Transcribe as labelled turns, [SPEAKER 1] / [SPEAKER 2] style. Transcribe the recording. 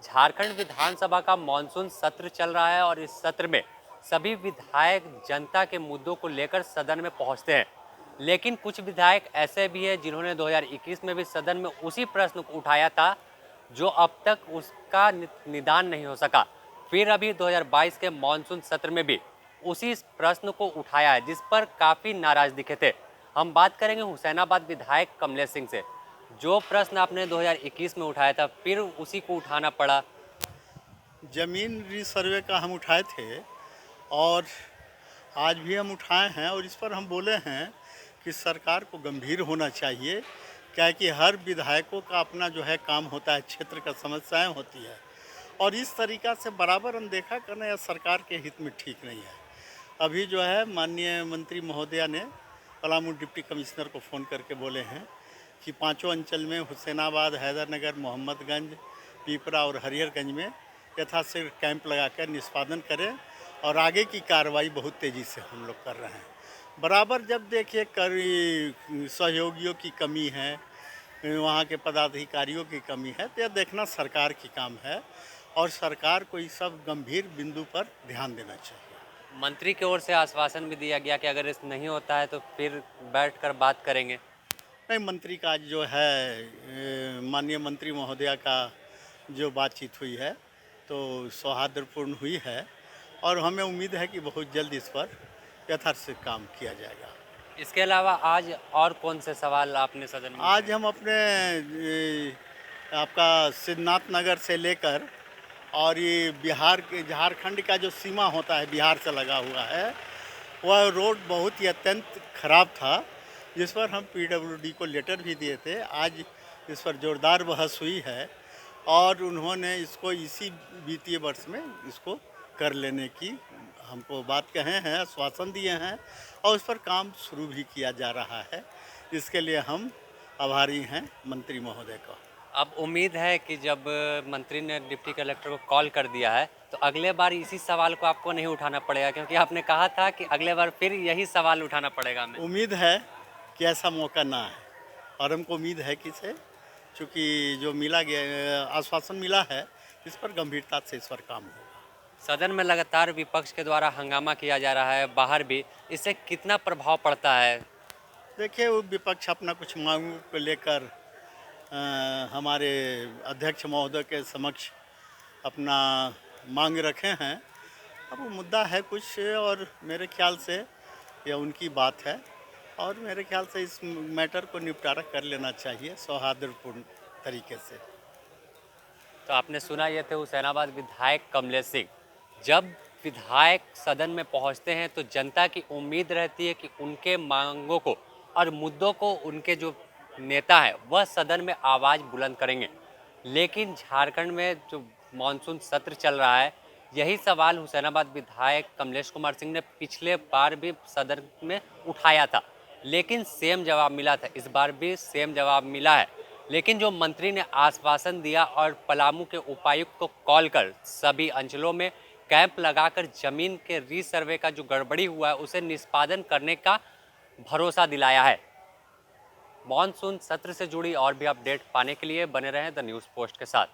[SPEAKER 1] झारखंड विधानसभा का मॉनसून सत्र चल रहा है और इस सत्र में सभी विधायक जनता के मुद्दों को लेकर सदन में पहुंचते हैं। लेकिन कुछ विधायक ऐसे भी हैं जिन्होंने 2021 में भी सदन में उसी प्रश्न को उठाया था जो अब तक उसका निदान नहीं हो सका। फिर अभी 2022 के मॉनसून सत्र में भी उसी प्रश्न को उठाया है जिस पर काफ़ी नाराज दिखे थे। हम बात करेंगे हुसैनाबाद विधायक कमलेश सिंह से। जो प्रश्न आपने 2021 में उठाया था फिर उसी को उठाना पड़ा।
[SPEAKER 2] ज़मीन रीसर्वे का हम उठाए थे और आज भी हम उठाए हैं और इस पर हम बोले हैं कि सरकार को गंभीर होना चाहिए, क्या है कि हर विधायकों का अपना जो है काम होता है, क्षेत्र का समस्याएं होती है और इस तरीक़ा से बराबर अनदेखा करना यह सरकार के हित में ठीक नहीं है। अभी जो है माननीय मंत्री महोदया ने पलामू डिप्टी कमिश्नर को फ़ोन करके बोले हैं कि पाँचों अंचल में हुसैनाबाद, हैदरनगर, मोहम्मदगंज, पीपरा और हरिहरगंज में यथाशीघ्र कैंप लगाकर निष्पादन करें और आगे की कार्रवाई बहुत तेज़ी से हम लोग कर रहे हैं। बराबर जब देखिए सहयोगियों की कमी है, वहाँ के पदाधिकारियों की कमी है, तो यह देखना सरकार की काम है और सरकार को इस सब गंभीर बिंदु पर ध्यान देना चाहिए।
[SPEAKER 1] मंत्री की ओर से आश्वासन भी दिया गया कि अगर इस नहीं होता है तो फिर बैठकर बात करेंगे।
[SPEAKER 2] नहीं, मंत्री का आज जो है माननीय मंत्री महोदया का जो बातचीत हुई है तो सौहार्दपूर्ण हुई है और हमें उम्मीद है कि बहुत जल्द इस पर यथार्थ से काम किया जाएगा।
[SPEAKER 1] इसके अलावा आज और कौन से सवाल आपने सदन में
[SPEAKER 2] आज हम अपने आपका सिद्धनाथ नगर से लेकर और ये बिहार के झारखंड का जो सीमा होता है बिहार से लगा हुआ है, वह रोड बहुत ही अत्यंत खराब था जिस पर हम पीडब्ल्यूडी को लेटर भी दिए थे। आज इस पर जोरदार बहस हुई है और उन्होंने इसको इसी वित्तीय वर्ष में इसको कर लेने की हमको बात कहे हैं, आश्वासन दिए हैं और उस पर काम शुरू भी किया जा रहा है। इसके लिए हम आभारी हैं मंत्री महोदय का।
[SPEAKER 1] अब उम्मीद है कि जब मंत्री ने डिप्टी कलेक्टर को कॉल कर दिया है तो अगले बार इसी सवाल को आपको नहीं उठाना पड़ेगा, क्योंकि आपने कहा था कि अगले बार फिर यही सवाल उठाना पड़ेगा हमें।
[SPEAKER 2] उम्मीद है कि ऐसा मौका ना है और हमको उम्मीद है कि से चूँकि जो मिला गया आश्वासन मिला है इस पर गंभीरता से इस पर काम होगा।
[SPEAKER 1] सदन में लगातार विपक्ष के द्वारा हंगामा किया जा रहा है, बाहर भी, इससे कितना प्रभाव पड़ता है?
[SPEAKER 2] देखिए, वो विपक्ष अपना कुछ मांगों को लेकर हमारे अध्यक्ष महोदय के समक्ष अपना मांग रखे हैं। अब वो मुद्दा है कुछ और मेरे ख्याल से यह उनकी बात है और मेरे ख्याल से इस मैटर को निपटारा कर लेना चाहिए सौहार्दपूर्ण तरीके से।
[SPEAKER 1] तो आपने सुना, ये थे हुसैनाबाद विधायक कमलेश सिंह। जब विधायक सदन में पहुंचते हैं तो जनता की उम्मीद रहती है कि उनके मांगों को और मुद्दों को उनके जो नेता है वह सदन में आवाज़ बुलंद करेंगे। लेकिन झारखंड में जो मॉनसून सत्र चल रहा है, यही सवाल हुसैनाबाद विधायक कमलेश कुमार सिंह ने पिछले बार भी सदन में उठाया था, लेकिन सेम जवाब मिला था। इस बार भी सेम जवाब मिला है। लेकिन जो मंत्री ने आश्वासन दिया और पलामू के उपायुक्त को कॉल कर सभी अंचलों में कैंप लगाकर जमीन के रीसर्वे का जो गड़बड़ी हुआ है उसे निष्पादन करने का भरोसा दिलाया है। मॉनसून सत्र से जुड़ी और भी अपडेट पाने के लिए बने रहें द न्यूज़ पोस्ट के साथ।